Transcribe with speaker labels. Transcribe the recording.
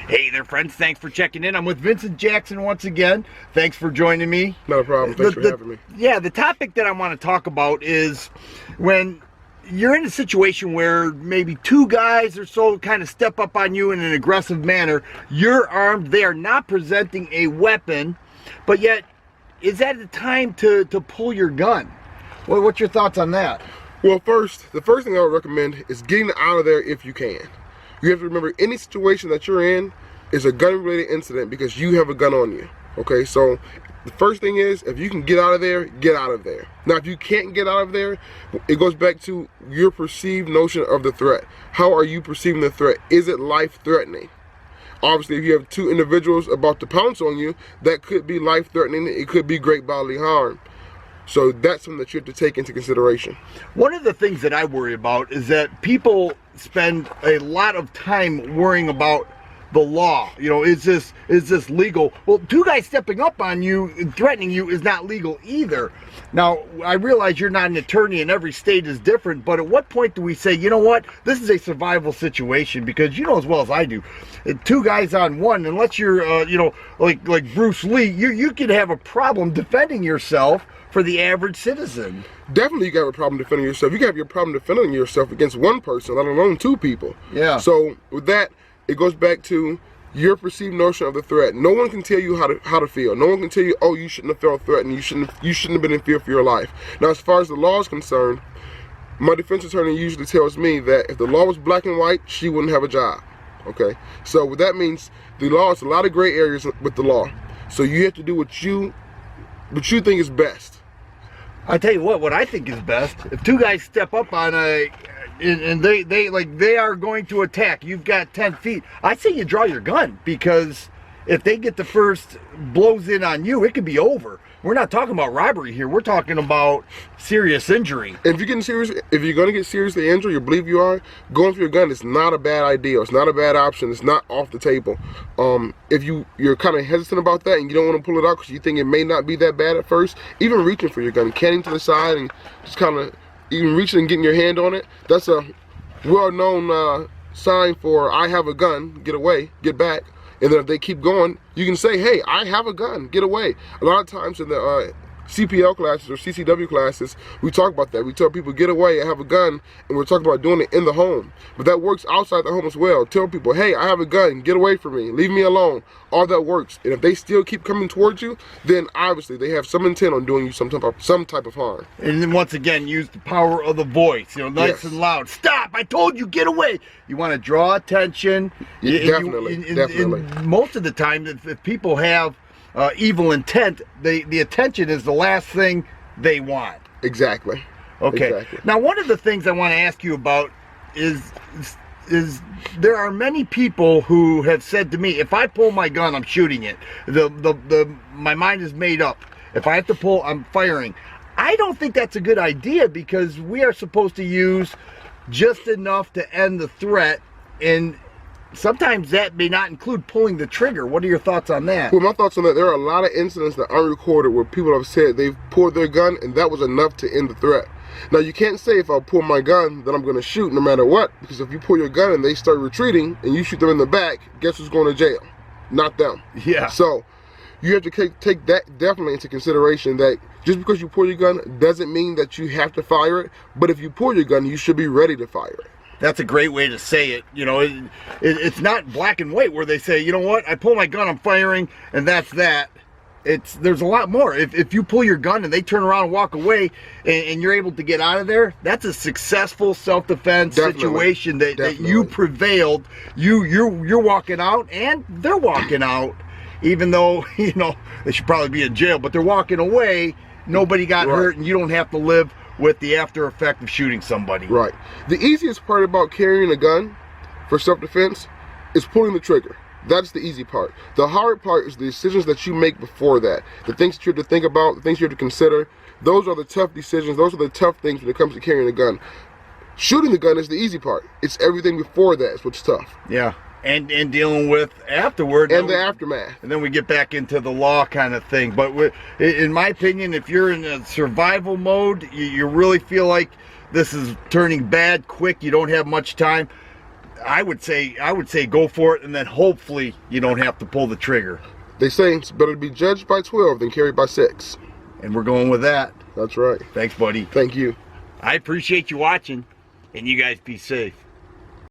Speaker 1: Hey there, friends. Thanks for checking in. I'm with Vincent Jackson once again. Thanks for joining me.
Speaker 2: Not a problem. Thanks for having me.
Speaker 1: Yeah, the topic that I want to talk about is when you're in a situation where maybe two guys or so kind of step up on you in an aggressive manner. You're armed. They are not presenting a weapon, but yet is that the time to pull your gun? Well, what's your thoughts on that?
Speaker 2: Well, the first thing I would recommend is getting out of there if you can. You have to remember, any situation that you're in is a gun-related incident because you have a gun on you. Okay, so the first thing is, if you can get out of there, get out of there. Now, if you can't get out of there, it goes back to your perceived notion of the threat. How are you perceiving the threat? Is it life-threatening? Obviously, if you have two individuals about to pounce on you, that could be life-threatening. It could be great bodily harm. So that's something that you have to take into consideration.
Speaker 1: One of the things that I worry about is that people spend a lot of time worrying about the law. You know, is this legal? Well, two guys stepping up on you and threatening you is not legal either. Now, I realize you're not an attorney and every state is different, but at what point do we say, you know what, this is a survival situation? Because you know as well as I do, two guys on one, unless you're, you know, like Bruce Lee, you could have a problem defending yourself for the average citizen.
Speaker 2: Definitely you got a problem defending yourself. You got your problem defending yourself against one person, let alone two people.
Speaker 1: Yeah.
Speaker 2: So with that, it goes back to your perceived notion of the threat. No one can tell you how to feel. No one can tell you, oh, you shouldn't have felt threatened. You shouldn't have been in fear for your life. Now, as far as the law is concerned, my defense attorney usually tells me that if the law was black and white, she wouldn't have a job. Okay. So what that means, the law is a lot of gray areas with the law. So you have to do what you think is best.
Speaker 1: I tell you what I think is best. If two guys step up on and they are going to attack, you've got 10 feet. I say you draw your gun, because if they get the first blows in on you, it could be over. We're not talking about robbery here. We're talking about serious injury.
Speaker 2: If you're going to get seriously injured, you believe you are, going for your gun is not a bad idea. It's not a bad option. It's not off the table. If you're kind of hesitant about that and you don't want to pull it out because you think it may not be that bad at first, even reaching for your gun, canning to the side and just kind of even reaching and getting your hand on it, that's a well-known sign for I have a gun, get away, get back. And then if they keep going, you can say, hey, I have a gun, get away. A lot of times in the CPL classes or CCW classes, we talk about that. We tell people, get away, I have a gun, and we're talking about doing it in the home. But that works outside the home as well. Tell people, hey, I have a gun, get away from me, leave me alone. All that works. And if they still keep coming towards you, then obviously they have some intent on doing you some type of harm.
Speaker 1: And then once again, use the power of the voice, you know, nice
Speaker 2: Yes.
Speaker 1: and loud. Stop, I told you, get away. You want to draw attention.
Speaker 2: Definitely.
Speaker 1: And most of the time, if people have evil intent, the attention is the last thing they want.
Speaker 2: Exactly.
Speaker 1: Okay.
Speaker 2: Exactly.
Speaker 1: Now, one of the things I want to ask you about is there are many people who have said to me, if I pull my gun, I'm shooting it. My mind is made up. If I have to pull, I'm firing. I don't think that's a good idea, because we are supposed to use just enough to end the threat, and sometimes that may not include pulling the trigger. What are your thoughts on that?
Speaker 2: Well, my thoughts on that, there are a lot of incidents that aren't recorded where people have said they've pulled their gun and that was enough to end the threat. Now, you can't say if I pull my gun then I'm going to shoot no matter what, because if you pull your gun and they start retreating and you shoot them in the back, guess who's going to jail? Not them.
Speaker 1: Yeah.
Speaker 2: So you have to take that definitely into consideration, that just because you pull your gun doesn't mean that you have to fire it, but if you pull your gun, you should be ready to fire it.
Speaker 1: That's a great way to say it. You know, it's not black and white where they say, you know what, I pull my gun, I'm firing, and that's that. There's a lot more. If you pull your gun and they turn around and walk away and you're able to get out of there, that's a successful self-defense situation that you prevailed. You're walking out and they're walking out, even though, you know, they should probably be in jail, but they're walking away. Nobody got hurt, and you don't have to live with the after effect of shooting somebody.
Speaker 2: Right. The easiest part about carrying a gun for self-defense is pulling the trigger. That's the easy part. The hard part is the decisions that you make before that. The things that you have to think about, the things you have to consider. Those are the tough decisions. Those are the tough things when it comes to carrying a gun. Shooting the gun is the easy part. It's everything before that is what's tough.
Speaker 1: Yeah. And dealing with afterward.
Speaker 2: And the aftermath.
Speaker 1: And then we get back into the law kind of thing. But in my opinion, if you're in a survival mode, you really feel like this is turning bad quick, you don't have much time, I would say go for it, and then hopefully you don't have to pull the trigger.
Speaker 2: They say it's better to be judged by 12 than carried by 6.
Speaker 1: And we're going with that.
Speaker 2: That's right.
Speaker 1: Thanks, buddy.
Speaker 2: Thank you.
Speaker 1: I appreciate you watching, and you guys be safe.